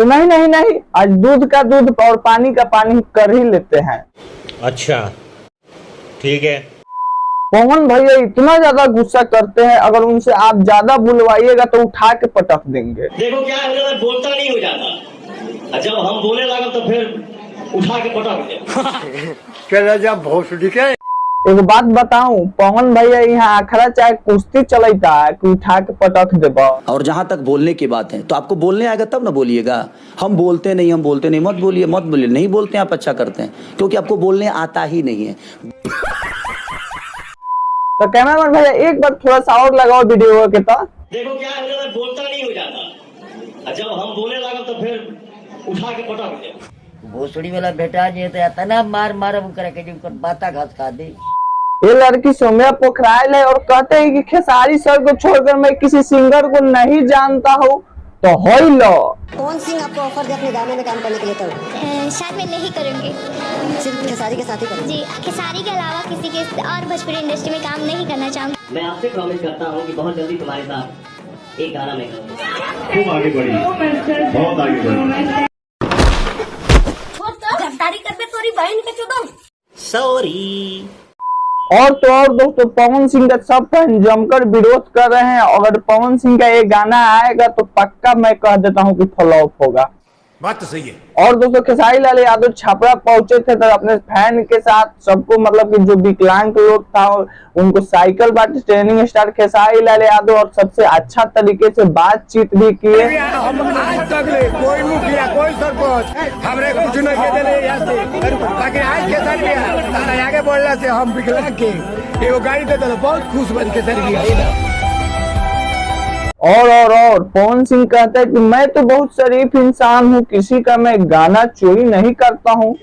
तो नहीं नहीं नहीं, आज दूध का दूध और पानी का पानी कर ही लेते हैं। अच्छा ठीक है। पवन भैया इतना ज्यादा गुस्सा करते हैं, अगर उनसे आप ज्यादा बुलवाइएगा तो उठा के पटक देंगे। देखो क्या है, मैं बोलता नहीं हो जाता, जब हम बोले लगा तो फिर उठा के पटक दे। एक बात बताऊं, पवन भैया यहाँ आखड़ा चाहे कुश्ती चलता है कि उठा के पटक देबा। और जहाँ तक बोलने की बात है तो आपको बोलने आएगा तब ना बोलिएगा। हम बोलते नहीं मत बोलिए नहीं बोलते आप अच्छा करते हैं, क्योंकि आपको बोलने आता ही नहीं है। तो कैमरामैन भैया एक बार थोड़ा सा और लगाओ वीडियो के। तो देखो क्या है, मैं बोलता नहीं हो जाता, जब हम बोले लगा तो फिर उठा के पटक दे। भोसड़ी वाला बेटा जी तो आता ना मार करे जो बाता घास खा दे। ये लड़की सौम्या पोखराल है और कहते हैं कि खेसारी सर को छोड़कर मैं किसी सिंगर को नहीं जानता हूँ। तो होई लो। कौन सिंह आपको ऑफर दे अपने गाने में काम करने के लिए? तो शायद मैं नहीं करूँगी, सिर्फ खेसारी के साथ ही करूँगी। जी, खेसारी के अलावा किसी के और भोजपुरी इंडस्ट्री में काम नहीं करना चाहूँगी। मैं आपसे प्रॉमिस करता हूँ कि बहुत जल्दी तुम्हारे साथ एक गाना में करूँगा। खूब आगे बढ़ी, बहुत आगे बढ़ी। गद्दारी करते तोरी बहन के चुदम। सॉरी। और तो और दोस्तों, पवन सिंह का सब फैन जमकर विरोध कर रहे हैं। अगर पवन सिंह का ये गाना आएगा तो पक्का मैं कह देता हूँ कि फ्लॉप होगा। बात तो सही है। और दोस्तों, खेसारी लाल यादव छपरा पहुंचे थे तो अपने फैन के साथ सबको, मतलब कि जो विकलांग लोग था उनको साइकिल बांटे। ट्रेनिंग स्टार खेसारी लाल यादव और सबसे अच्छा तरीके से बातचीत भी किए। कोई मुखिया कोई सरपंच हमरे कुछ नहीं बाकी आज खेसारी आगे बढ़ला से हम विकलांग के एगो गाड़ी दे दे, बहुत खुश बन खेसारी। और पवन सिंह कहता है कि मैं तो बहुत शरीफ इंसान हूँ, किसी का मैं गाना चोरी नहीं करता हूँ।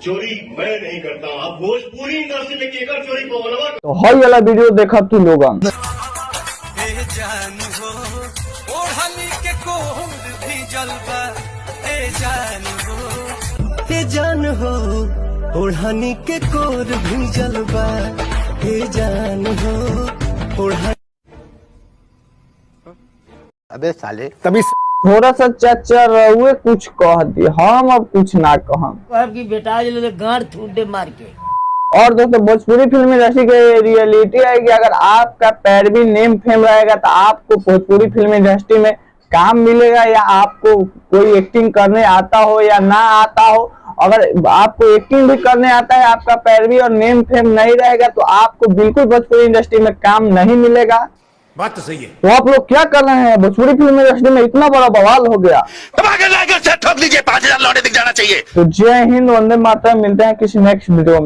चोरी मैं नहीं करता हूँ। अब भोजपुरी इंडस्ट्री में केकर चोरी पवनवा। तो हर वाला वीडियो देखा तू लोगन। जान हो ओढ़ानी के कोर भी जलवा, जान हो ओढ़ानी। अबे साले तभी थोड़ा सा चाचा रहुए कुछ कह दिए, हम अब कुछ ना कहम। आपकी बेटा जो गांड थूट दे मार के। और दोस्तों, भोजपुरी फिल्म इंडस्ट्री की रियलिटी है कि अगर आपका पैरवी नेम फेम रहेगा तो आपको भोजपुरी फिल्म इंडस्ट्री में काम मिलेगा, या आपको कोई एक्टिंग करने आता हो या ना आता हो। अगर आपको एक्टिंग भी करने आता है, आपका पैरवी और नेम फेम नहीं रहेगा तो आपको बिल्कुल भोजपुरी इंडस्ट्री में काम नहीं मिलेगा। बात तो सही है। तो आप लोग क्या कर रहे हैं? भोजपुरी फिल्म इंडस्ट्री में इतना बड़ा बवाल हो गया, ठोक लीजिए 5000 लौटे दिख जाना चाहिए। तो जय हिंद, वंदे मातरम। मिलते हैं किसी नेक्स्ट वीडियो में।